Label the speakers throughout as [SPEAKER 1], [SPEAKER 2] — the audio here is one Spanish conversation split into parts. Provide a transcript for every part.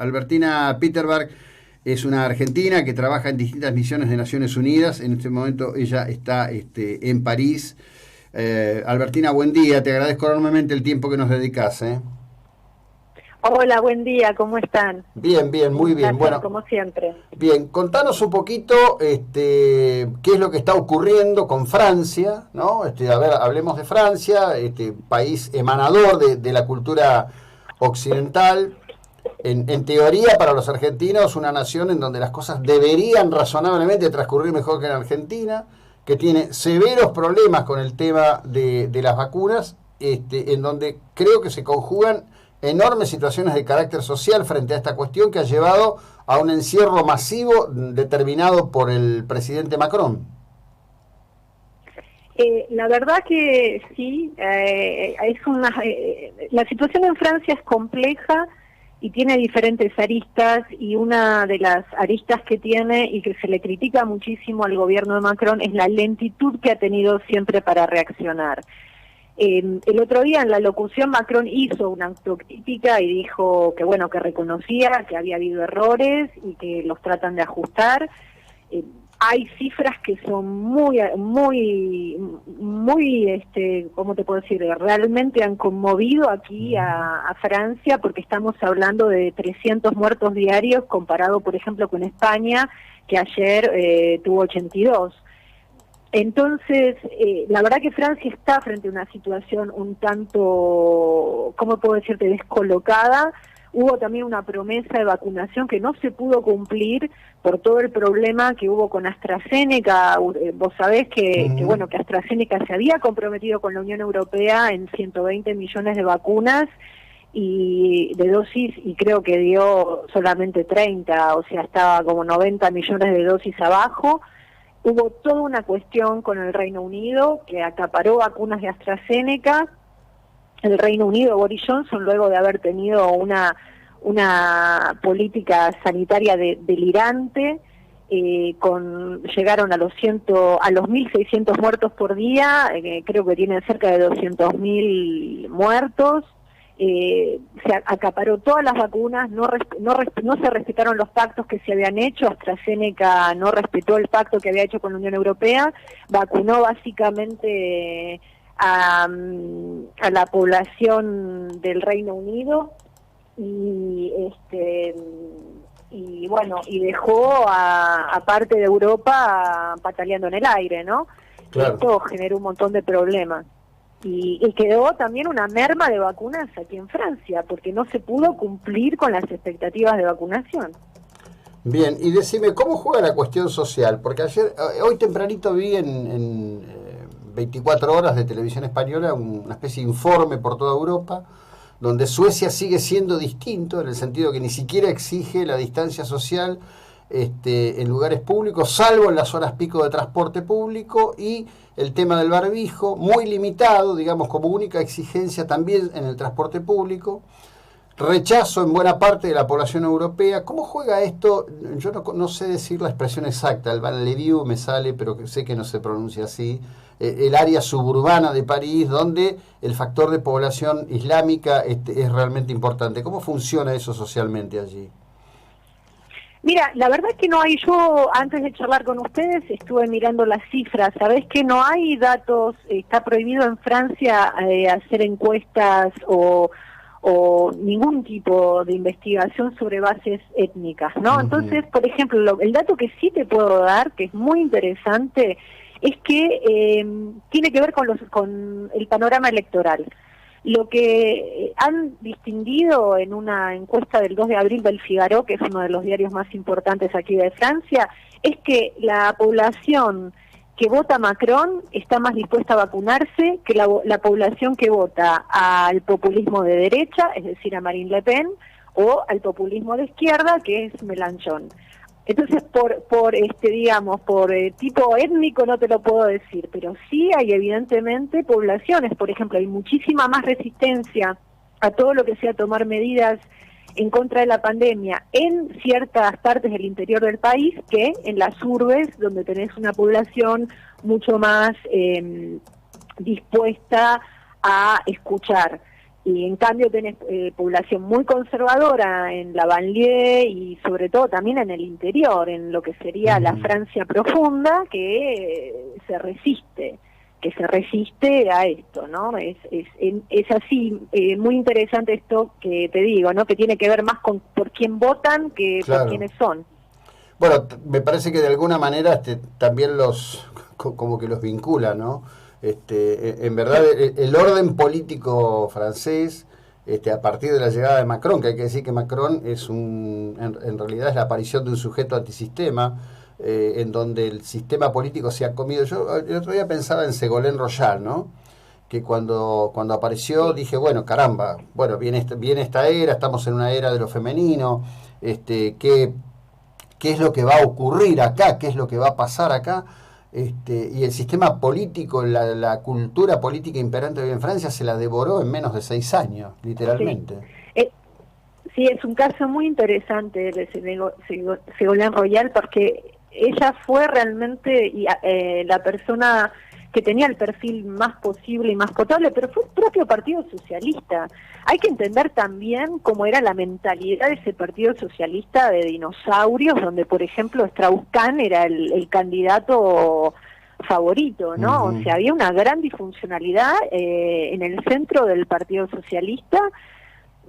[SPEAKER 1] Albertina Peterberg es una argentina que trabaja en distintas misiones de Naciones Unidas. En este momento ella está en París. Albertina, buen día. Te agradezco enormemente el tiempo que nos dedicas.
[SPEAKER 2] Hola, buen día, ¿cómo están?
[SPEAKER 1] Bien, bien, muy
[SPEAKER 2] Un
[SPEAKER 1] bien.
[SPEAKER 2] placer,
[SPEAKER 1] Bueno,
[SPEAKER 2] como siempre.
[SPEAKER 1] bien, contanos un poquito qué es lo que está ocurriendo con Francia, ¿no? A ver, hablemos de Francia, país emanador de la cultura occidental. En teoría, para los argentinos, una nación en donde las cosas deberían razonablemente transcurrir mejor que en Argentina, que tiene severos problemas con el tema de las vacunas, en donde creo que se conjugan enormes situaciones de carácter social frente a esta cuestión que ha llevado a un encierro masivo determinado por el presidente Macron.
[SPEAKER 2] La verdad que sí, la situación en Francia es compleja y tiene diferentes aristas, y una de las aristas que tiene y que se le critica muchísimo al gobierno de Macron es la lentitud que ha tenido siempre para reaccionar. El otro día en la locución Macron hizo una autocrítica y dijo que bueno, que reconocía que había habido errores y que los tratan de ajustar. Hay cifras que son muy, ¿cómo te puedo decir? Realmente han conmovido aquí a Francia, porque estamos hablando de 300 muertos diarios comparado, por ejemplo, con España, que ayer tuvo 82. Entonces, la verdad que Francia está frente a una situación un tanto, ¿cómo puedo decirte?, descolocada. Hubo también una promesa de vacunación que no se pudo cumplir por todo el problema que hubo con AstraZeneca. Vos sabés que AstraZeneca se había comprometido con la Unión Europea en 120 millones de vacunas y de dosis, y creo que dio solamente 30, o sea, estaba como 90 millones de dosis abajo. Hubo toda una cuestión con el Reino Unido, que acaparó vacunas de AstraZeneca. El Reino Unido, Boris Johnson, luego de haber tenido una política sanitaria delirante, llegaron a los 1.600 muertos por día, creo que tienen cerca de 200.000 muertos. Se acaparó todas las vacunas, no se respetaron los pactos que se habían hecho. AstraZeneca no respetó el pacto que había hecho con la Unión Europea, vacunó básicamente a la población del Reino Unido y dejó a parte de Europa pataleando en el aire, ¿no?
[SPEAKER 1] Claro.
[SPEAKER 2] Esto generó un montón de problemas. Y quedó también una merma de vacunas aquí en Francia, porque no se pudo cumplir con las expectativas de vacunación.
[SPEAKER 1] Bien, y decime, ¿cómo juega la cuestión social? Porque hoy tempranito vi en 24 horas de televisión española una especie de informe por toda Europa, donde Suecia sigue siendo distinto, en el sentido que ni siquiera exige la distancia social en lugares públicos, salvo en las horas pico de transporte público, y el tema del barbijo, muy limitado, digamos, como única exigencia también en el transporte público. Rechazo en buena parte de la población europea. ¿Cómo juega esto? Yo no sé decir la expresión exacta, el banlieue me sale, pero sé que no se pronuncia así. El área suburbana de París, donde el factor de población islámica es realmente importante. ¿Cómo funciona eso socialmente allí?
[SPEAKER 2] Mira, la verdad es que no hay, yo antes de charlar con ustedes estuve mirando las cifras. Sabés que no hay datos, está prohibido en Francia hacer encuestas o ningún tipo de investigación sobre bases étnicas, ¿no? Entonces, por ejemplo, el dato que sí te puedo dar, que es muy interesante, es que tiene que ver con el panorama electoral. Lo que han distinguido en una encuesta del 2 de abril del Figaro, que es uno de los diarios más importantes aquí de Francia, es que la población que vota Macron está más dispuesta a vacunarse que la población que vota al populismo de derecha, es decir, a Marine Le Pen, o al populismo de izquierda, que es Mélenchon. Entonces, por tipo étnico no te lo puedo decir, pero sí hay evidentemente poblaciones, por ejemplo, hay muchísima más resistencia a todo lo que sea tomar medidas en contra de la pandemia en ciertas partes del interior del país que en las urbes, donde tenés una población mucho más dispuesta a escuchar. Y en cambio tenés población muy conservadora en la banlieue y sobre todo también en el interior, en lo que sería la Francia profunda, que se resiste a esto, ¿no? Es así, muy interesante esto que te digo, ¿no? Que tiene que ver más con por quién votan que
[SPEAKER 1] Claro.
[SPEAKER 2] por quiénes son.
[SPEAKER 1] Bueno, me parece que de alguna manera también como que los vincula, ¿no? En verdad, el orden político francés, a partir de la llegada de Macron, que hay que decir que Macron es en realidad es la aparición de un sujeto antisistema, en donde el sistema político se ha comido. Yo el otro día pensaba en Ségolène Royal, ¿no? Que cuando apareció dije, bueno, caramba, bueno, viene esta era, estamos en una era de lo femenino, ¿qué es lo que va a ocurrir acá? ¿Qué es lo que va a pasar acá? Y el sistema político, la cultura política imperante hoy en Francia se la devoró en menos de 6 años, literalmente.
[SPEAKER 2] Sí. Sí, es un caso muy interesante de Ségolène Royal, porque ella fue realmente la persona que tenía el perfil más posible y más potable, pero fue el propio Partido Socialista. Hay que entender también cómo era la mentalidad de ese Partido Socialista de dinosaurios, donde, por ejemplo, Strauss-Kahn era el candidato favorito, ¿no? O sea, había una gran disfuncionalidad en el centro del Partido Socialista.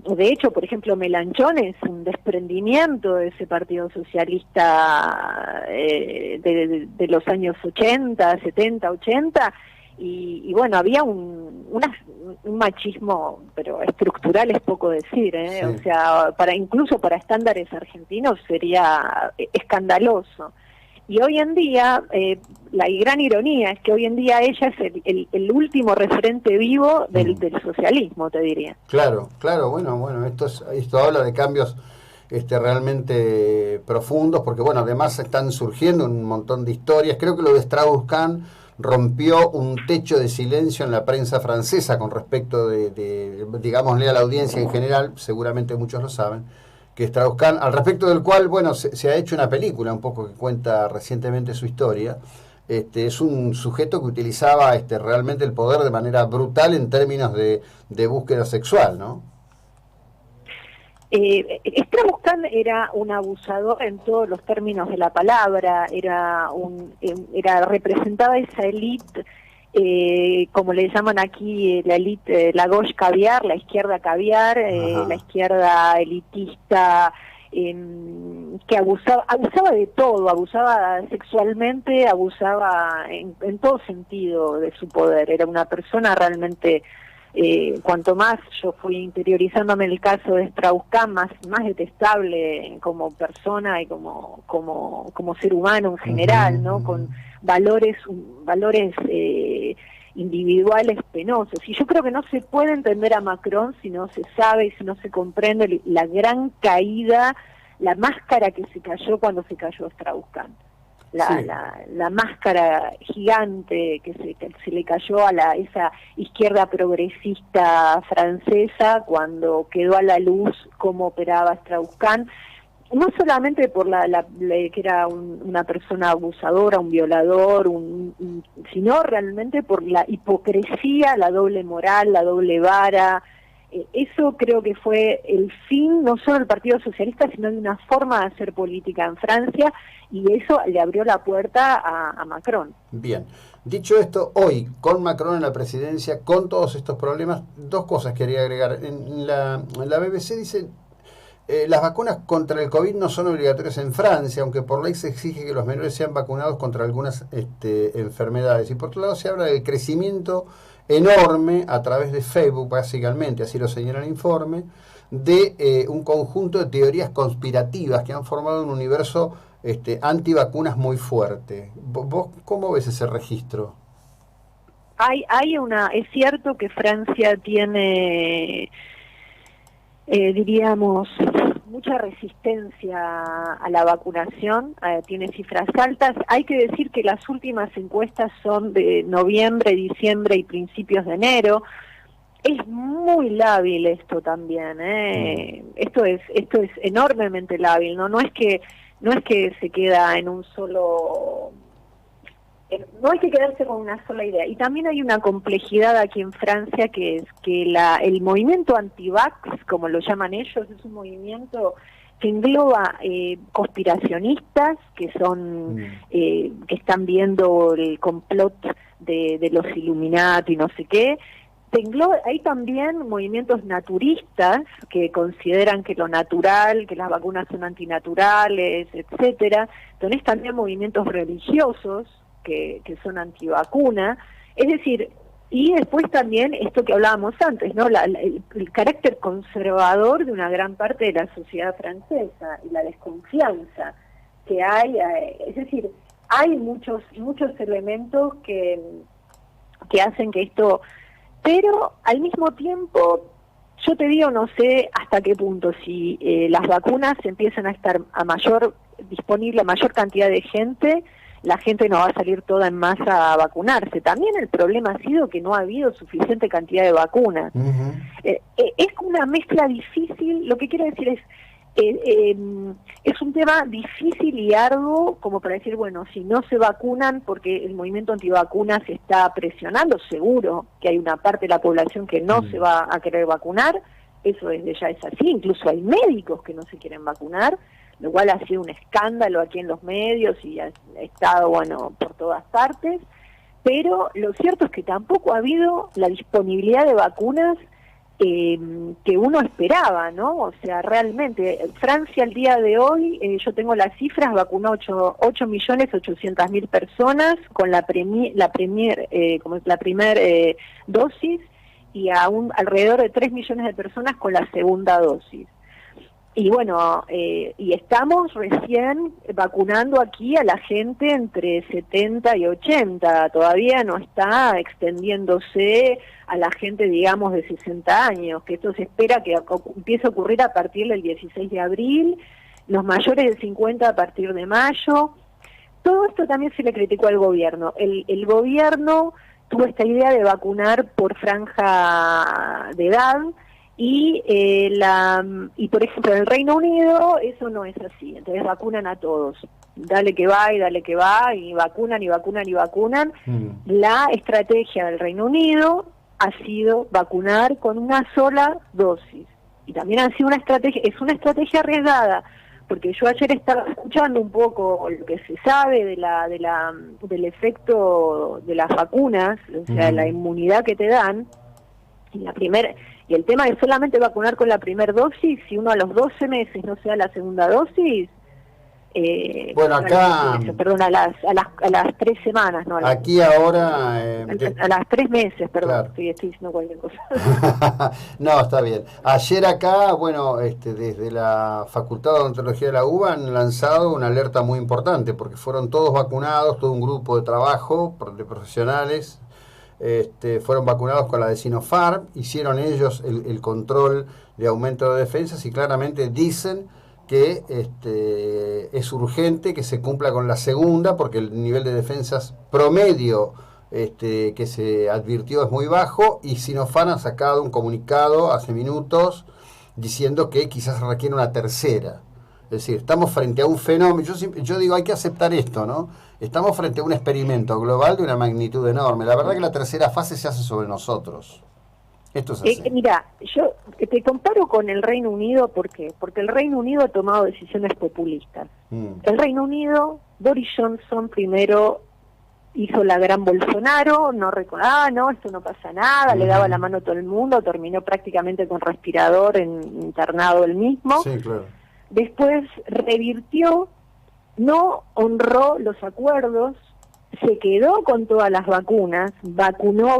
[SPEAKER 2] De hecho, por ejemplo, Mélenchon es un desprendimiento de ese Partido Socialista de los años 80, 70, 80, y bueno, había un machismo, pero estructural es poco decir,
[SPEAKER 1] Sí.
[SPEAKER 2] O sea, incluso para estándares argentinos sería escandaloso. Y hoy en día, la gran ironía es que hoy en día ella es el último referente vivo del socialismo, te diría.
[SPEAKER 1] Claro, bueno, esto habla de cambios realmente profundos, porque bueno, además están surgiendo un montón de historias. Creo que lo de Strauss-Kahn rompió un techo de silencio en la prensa francesa con respecto digámosle a la audiencia en general, seguramente muchos lo saben, que Strauss-Kahn, al respecto del cual, bueno, se ha hecho una película un poco que cuenta recientemente su historia. Es un sujeto que utilizaba realmente el poder de manera brutal en términos de búsqueda sexual, ¿no?
[SPEAKER 2] Strauss-Kahn era un abusador en todos los términos de la palabra, representaba esa élite, como le llaman aquí, la élite, la gauche caviar, la izquierda caviar, la izquierda elitista, que abusaba de todo, abusaba sexualmente, abusaba en todo sentido de su poder. Era una persona realmente, cuanto más yo fui interiorizando en el caso de Strauss-Kahn, más detestable como persona y como ser humano en general, ¿no? Con valores individuales penosos. Y yo creo que no se puede entender a Macron si no se sabe y si no se comprende la gran caída, la máscara que se cayó cuando se cayó Strauss-Kahn. La máscara gigante que se le cayó a esa izquierda progresista francesa cuando quedó a la luz cómo operaba Strauss-Kahn, no solamente por que era una persona abusadora, un violador, sino realmente por la hipocresía, la doble moral, la doble vara. Eso creo que fue el fin, no solo del Partido Socialista, sino de una forma de hacer política en Francia, y eso le abrió la puerta a Macron.
[SPEAKER 1] Bien, dicho esto, hoy, con Macron en la presidencia, con todos estos problemas, dos cosas quería agregar. En la BBC dice, las vacunas contra el COVID no son obligatorias en Francia, aunque por ley se exige que los menores sean vacunados contra algunas enfermedades. Y por otro lado se habla del crecimiento enorme a través de Facebook, básicamente, así lo señala el informe, de un conjunto de teorías conspirativas que han formado un universo antivacunas muy fuerte. ¿Vos cómo ves ese registro?
[SPEAKER 2] Es cierto que Francia tiene, diríamos, mucha resistencia a la vacunación, tiene cifras altas. Hay que decir que las últimas encuestas son de noviembre, diciembre y principios de enero. Es muy lábil esto también, Esto es enormemente lábil, no es que se queda en un solo no hay que quedarse con una sola idea. Y también hay una complejidad aquí en Francia, que es que el movimiento anti-vax, como lo llaman ellos, es un movimiento que engloba conspiracionistas, que son que están viendo el complot de los Illuminati y no sé qué. Hay también movimientos naturistas que consideran que lo natural, que las vacunas son antinaturales, etcétera. Tenés también movimientos religiosos que son antivacuna. Es decir, y después también esto que hablábamos antes, ¿no? El carácter conservador de una gran parte de la sociedad francesa y la desconfianza que hay. Es decir, hay muchos elementos que hacen que esto... Pero al mismo tiempo, yo te digo, no sé hasta qué punto, si las vacunas empiezan a estar disponible a mayor cantidad de gente, la gente no va a salir toda en masa a vacunarse. También el problema ha sido que no ha habido suficiente cantidad de vacunas. Es una mezcla difícil, lo que quiero decir es un tema difícil y arduo, como para decir, bueno, si no se vacunan, porque el movimiento antivacunas se está presionando, seguro que hay una parte de la población que no se va a querer vacunar, eso desde ya es así, incluso hay médicos que no se quieren vacunar, lo cual ha sido un escándalo aquí en los medios y ha estado, bueno, por todas partes, pero lo cierto es que tampoco ha habido la disponibilidad de vacunas que uno esperaba, ¿no? O sea, realmente, Francia al día de hoy, yo tengo las cifras, vacunó 8.800.000 personas con la primer dosis y alrededor de 3 millones de personas con la segunda dosis. Y bueno, y estamos recién vacunando aquí a la gente entre 70 y 80, todavía no está extendiéndose a la gente, digamos, de 60 años, que esto se espera que empiece a ocurrir a partir del 16 de abril, los mayores de 50 a partir de mayo. Todo esto también se le criticó al gobierno. El gobierno tuvo esta idea de vacunar por franja de edad, y por ejemplo en el Reino Unido eso no es así, entonces vacunan a todos, dale que va, y vacunan y vacunan y vacunan. La estrategia del Reino Unido ha sido vacunar con una sola dosis, y también ha sido es una estrategia arriesgada, porque yo ayer estaba escuchando un poco lo que se sabe del efecto de las vacunas, o sea, la inmunidad que te dan, y el tema es solamente vacunar con la primera dosis. Si uno a los 12 meses no se da la segunda dosis,
[SPEAKER 1] bueno, acá...
[SPEAKER 2] Perdón, a las 3 semanas, ¿no?
[SPEAKER 1] Aquí ahora...
[SPEAKER 2] a las 3 meses, perdón,
[SPEAKER 1] claro.
[SPEAKER 2] estoy diciendo cualquier cosa.
[SPEAKER 1] No, está bien. Ayer acá, bueno, desde la Facultad de Odontología de la UBA han lanzado una alerta muy importante, porque fueron todos vacunados, todo un grupo de trabajo de profesionales, fueron vacunados con la de Sinopharm, hicieron ellos el control de aumento de defensas y claramente dicen que es urgente que se cumpla con la segunda porque el nivel de defensas promedio que se advirtió es muy bajo, y Sinopharm ha sacado un comunicado hace minutos diciendo que quizás requiere una tercera. Es decir, estamos frente a un fenómeno, yo digo, hay que aceptar esto, ¿no? Estamos frente a un experimento global de una magnitud enorme. La verdad que la tercera fase se hace sobre nosotros. Esto es así.
[SPEAKER 2] Mira, yo te comparo con el Reino Unido, ¿por qué? Porque el Reino Unido ha tomado decisiones populistas. El Reino Unido, Boris Johnson primero hizo la gran Bolsonaro, no, esto no pasa nada, le daba la mano a todo el mundo, terminó prácticamente con respirador internado él mismo.
[SPEAKER 1] Sí, claro.
[SPEAKER 2] Después revirtió, no honró los acuerdos, se quedó con todas las vacunas, vacunó,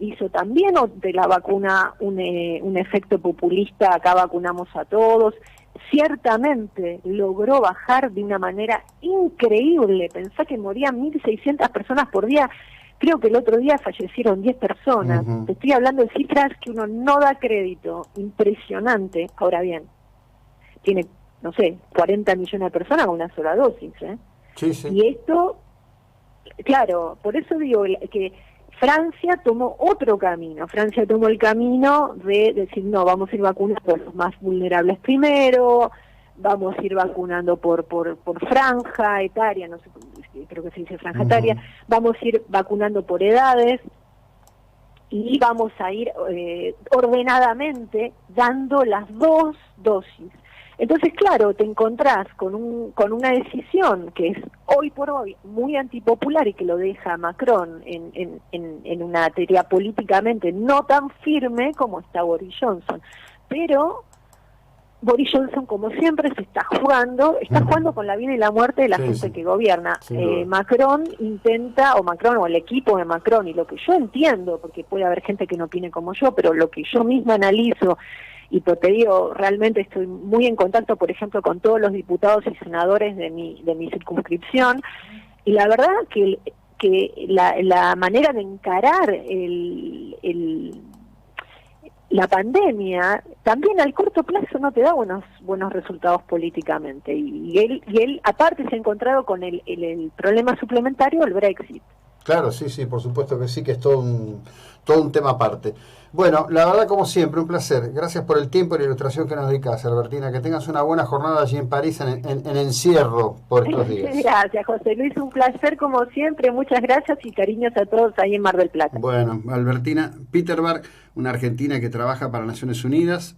[SPEAKER 2] hizo también de la vacuna un efecto populista, acá vacunamos a todos, ciertamente logró bajar de una manera increíble, pensá que morían 1.600 personas por día, creo que el otro día fallecieron 10 personas, te estoy hablando de cifras que uno no da crédito, impresionante. Ahora bien, tiene, no sé, 40 millones de personas con una sola dosis,
[SPEAKER 1] Sí, sí.
[SPEAKER 2] Y esto, claro, por eso digo que Francia tomó otro camino. Francia tomó el camino de decir, no, vamos a ir vacunando a los más vulnerables primero, vamos a ir vacunando por franja etaria, no sé, creo que se dice franja etaria, vamos a ir vacunando por edades y vamos a ir ordenadamente dando las 2 dosis. Entonces, claro, te encontrás con una decisión que es hoy por hoy muy antipopular y que lo deja Macron en una teoría políticamente no tan firme como está Boris Johnson. Pero Boris Johnson, como siempre, se está jugando con la vida y la muerte de la gente que gobierna. Macron intenta, o Macron o el equipo de Macron, y lo que yo entiendo, porque puede haber gente que no opine como yo, pero lo que yo misma analizo, y pues te digo, realmente estoy muy en contacto, por ejemplo, con todos los diputados y senadores de mi circunscripción, y la verdad que la manera de encarar la pandemia también al corto plazo no te da buenos resultados políticamente, y él aparte se ha encontrado con el problema suplementario del Brexit.
[SPEAKER 1] Claro, sí, por supuesto que sí, que es todo un tema aparte. Bueno, la verdad, como siempre, un placer. Gracias por el tiempo y la ilustración que nos dedicas, Albertina. Que tengas una buena jornada allí en París, en encierro por estos días.
[SPEAKER 2] Gracias, José Luis. Un placer, como siempre. Muchas gracias y cariños a todos ahí en Mar del Plata.
[SPEAKER 1] Bueno, Albertina Peterberg, una argentina que trabaja para Naciones Unidas.